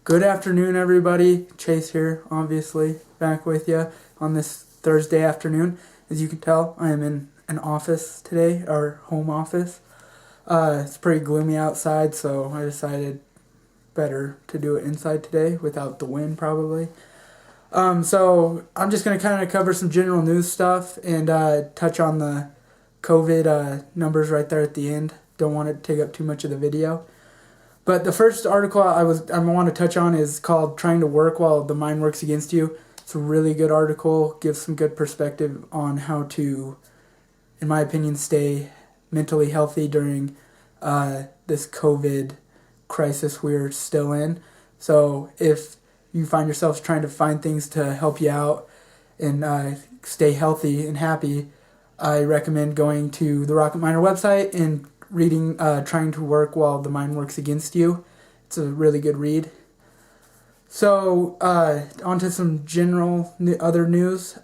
Good afternoon, everybody. Chase here, obviously, back with you on this Thursday afternoon. As you can tell, I am in an office today, our home office. It's pretty gloomy outside, so I decided better to do it inside today without the wind, probably. So I'm just going to kind of cover some general news stuff and touch on the COVID numbers right there at the end. Don't want it to take up too much of the video. But the first article I want to touch on is called "Trying to Work While the Mind Works Against You." It's a really good article, gives some good perspective on how to, in my opinion, stay mentally healthy during this COVID crisis we're still in. So if you find yourself trying to find things to help you out and stay healthy and happy, I recommend going to the Rocket Miner website and reading "Trying to Work While the Mind Works Against You." It's a really good read. So, on to some general other news.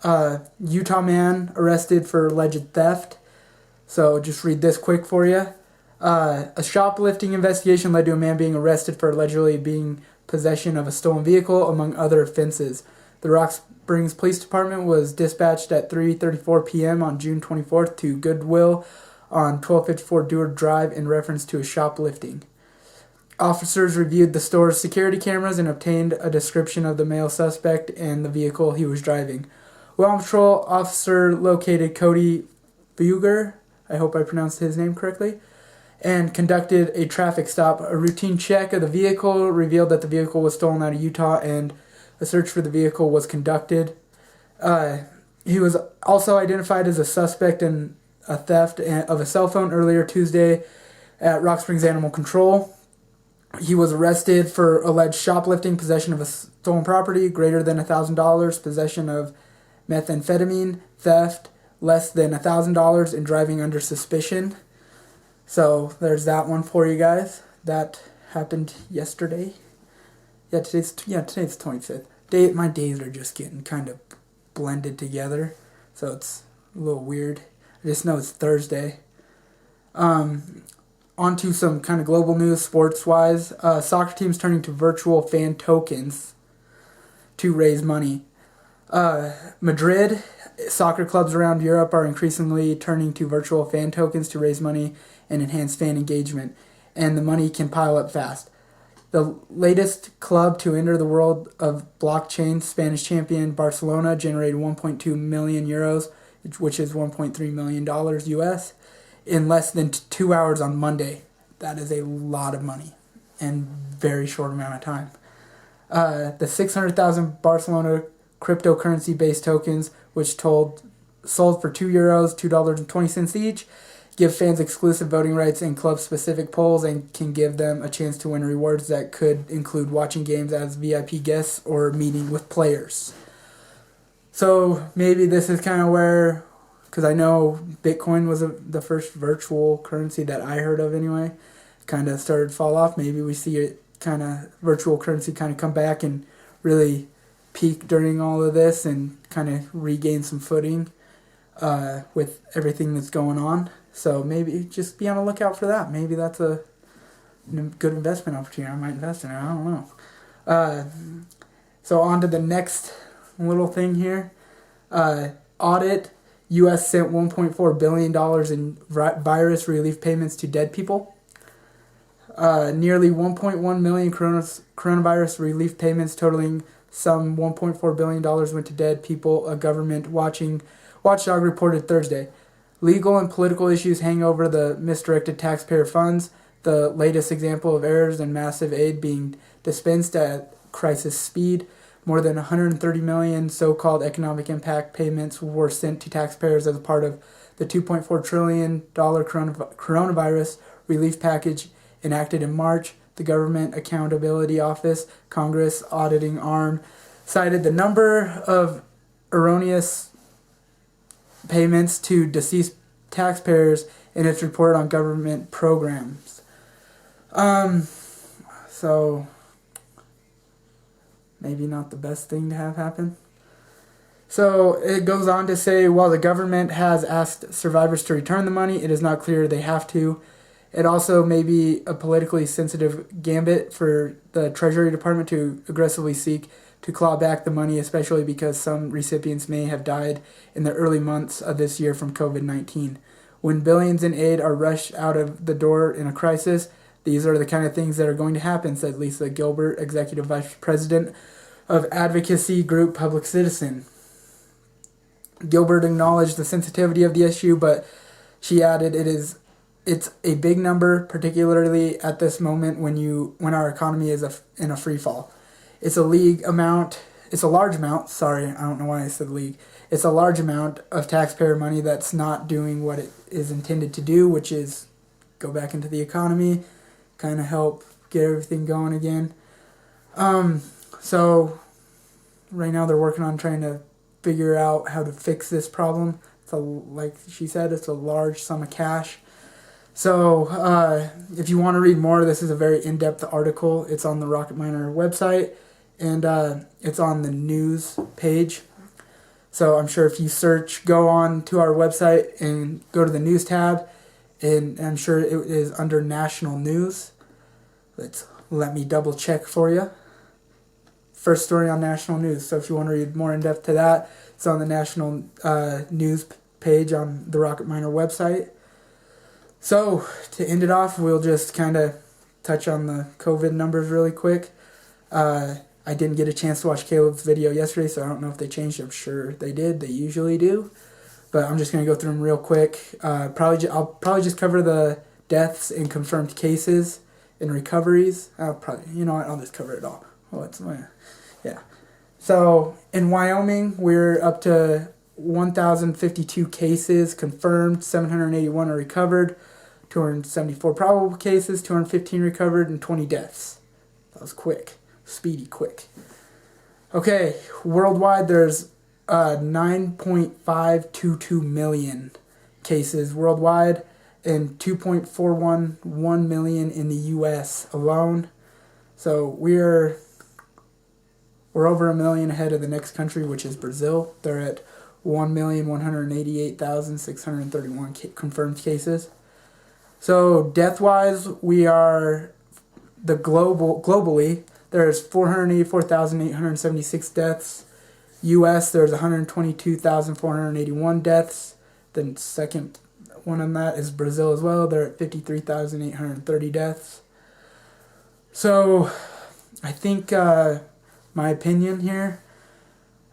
Utah man arrested for alleged theft. So, just read this quick for you. A shoplifting investigation led to a man being arrested for allegedly being possession of a stolen vehicle, among other offenses. The Rock Springs Police Department was dispatched at 3:34 p.m. on June 24th to Goodwill on 1254 Dewar Drive in reference to a shoplifting. Officers reviewed the store's security cameras and obtained a description of the male suspect and the vehicle he was driving. Well Patrol officer located Cody Fugger, I hope I pronounced his name correctly, and conducted a traffic stop. A routine check of the vehicle revealed that the vehicle was stolen out of Utah, and a search for the vehicle was conducted. He was also identified as a suspect in a theft of a cell phone earlier Tuesday at Rock Springs Animal Control. He was arrested for alleged shoplifting, possession of a stolen property greater than $1,000, possession of methamphetamine, theft less than $1,000, and driving under suspicion. So there's that one for you guys. That happened yesterday. Today's the 25th. My days are just getting kind of blended together, so it's a little weird. I just know it's Thursday. On to some kind of global news, sports-wise. Soccer teams turning to virtual fan tokens to raise money. Madrid, soccer clubs around Europe are increasingly turning to virtual fan tokens to raise money and enhance fan engagement, and the money can pile up fast. The latest club to enter the world of blockchain, Spanish champion Barcelona, generated 1.2 million euros, which is $1.3 million US, in less than 2 hours on Monday. That is a lot of money in very short amount of time. The 600,000 Barcelona cryptocurrency-based tokens, which sold for €2, $2.20 each, give fans exclusive voting rights in club-specific polls and can give them a chance to win rewards that could include watching games as VIP guests or meeting with players. So maybe this is kind of where, because I know Bitcoin was the first virtual currency that I heard of anyway, kind of started to fall off. Maybe we see it kind of, virtual currency kind of come back and really peak during all of this and kind of regain some footing with everything that's going on. So maybe just be on the lookout for that. Maybe that's a good investment opportunity. I might invest in it. I don't know. So on to the next little thing here. Audit. U.S. sent $1.4 billion in virus relief payments to dead people. Nearly 1.1 million coronavirus relief payments totaling some $1.4 billion went to dead people, a government watchdog reported Thursday. Legal and political issues hang over the misdirected taxpayer funds, the latest example of errors and massive aid being dispensed at crisis speed. More than 130 million so-called economic impact payments were sent to taxpayers as a part of the $2.4 trillion coronavirus relief package enacted in March. The Government Accountability Office, Congress auditing arm, cited the number of erroneous payments to deceased taxpayers in its report on government programs. So maybe not the best thing to have happen. So it goes on to say, while the government has asked survivors to return the money, it is not clear they have to. It also may be a politically sensitive gambit for the Treasury Department to aggressively seek to claw back the money, especially because some recipients may have died in the early months of this year from COVID-19. When billions in aid are rushed out of the door in a crisis, these are the kind of things that are going to happen, said Lisa Gilbert, Executive Vice President of advocacy group Public Citizen. Gilbert acknowledged the sensitivity of the issue, but she added it's a big number, particularly at this moment when our economy is in a free fall. It's a large amount, sorry, I don't know why I said league. It's a large amount of taxpayer money that's not doing what it is intended to do, which is go back into the economy, kind of help get everything going again. So right now they're working on trying to figure out how to fix this problem. Like she said, it's a large sum of cash. So if you want to read more, this is a very in-depth article. It's on the Rocket Miner website, and it's on the news page. So I'm sure if you go on to our website and go to the news tab, and I'm sure it is under national news. Let me double check for you. First story on national news. So if you want to read more in depth to that, it's on the national news page on the Rocket Miner website. So to end it off, we'll just kind of touch on the COVID numbers really quick. I didn't get a chance to watch Caleb's video yesterday, so I don't know if they changed. I'm sure they did. They usually do. But I'm just going to go through them real quick. I'll probably just cover the deaths and confirmed cases and recoveries. I'll just cover it all. Yeah. So in Wyoming, we're up to 1,052 cases confirmed, 781 are recovered, 274 probable cases, 215 recovered, and 20 deaths. That was quick. Speedy quick. Okay, worldwide there's 9.522 million cases worldwide and 2.411 million in the U.S. alone. So we're over 1 million ahead of the next country, which is Brazil. They're at 1,188,631 confirmed cases. So death-wise, we are globally. There's 484,876 deaths. U.S. there's 122,481 deaths. The second one on that is Brazil as well. They're at 53,830 deaths. So I think my opinion here,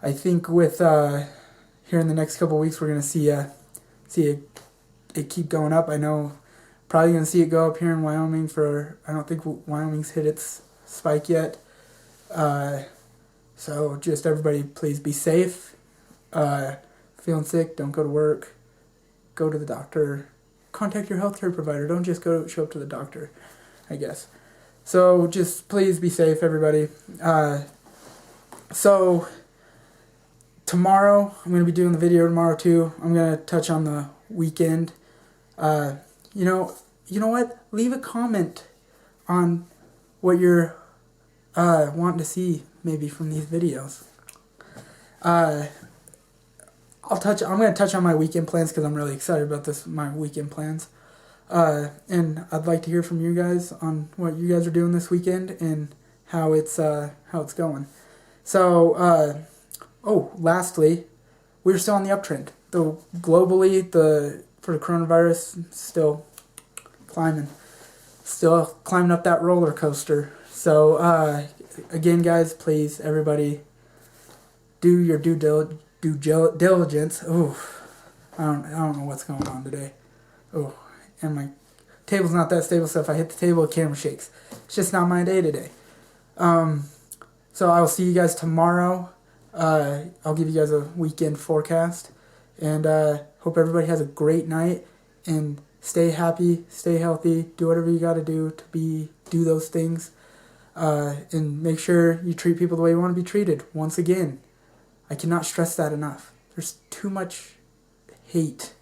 I think with here in the next couple of weeks we're gonna see it keep going up. I know probably gonna see it go up here in Wyoming I don't think Wyoming's hit its spike yet. So just everybody please be safe. Feeling sick, don't go to work. Go to the doctor. Contact your healthcare provider. Don't just show up to the doctor, I guess. So just please be safe, everybody. So tomorrow, I'm going to be doing the video tomorrow too. I'm going to touch on the weekend. You know what? Leave a comment on what you're wanting to see maybe from these videos. I'm going to touch on my weekend plans because I'm really excited about my weekend plans. And I'd like to hear from you guys on what you guys are doing this weekend and how it's going. So, lastly, we're still on the uptrend. Though globally, for the coronavirus, still climbing up that roller coaster. So, again, guys, please, everybody, do your due diligence. Oh, I don't know what's going on today. Oh, and my table's not that stable, so if I hit the table, the camera shakes. It's just not my day today. So I will see you guys tomorrow. I'll give you guys a weekend forecast. And hope everybody has a great night. And stay happy, stay healthy, do whatever you got to do do those things. And make sure you treat people the way you want to be treated. Once again, I cannot stress that enough. There's too much hate,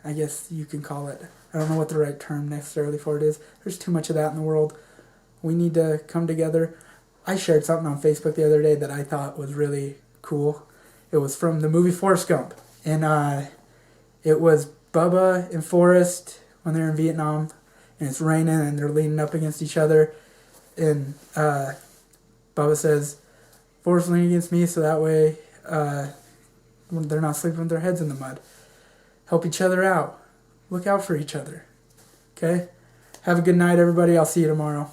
I guess you can call it. I don't know what the right term necessarily for it is. There's too much of that in the world. We need to come together. I shared something on Facebook the other day that I thought was really cool. It was from the movie Forrest Gump. And it was Bubba and Forrest when they were in Vietnam. and it's raining and they're leaning up against each other. And Bubba says, "Forrest, lean against me so that way when they're not sleeping with their heads in the mud. Help each other out. Look out for each other." Okay? Have a good night, everybody. I'll see you tomorrow.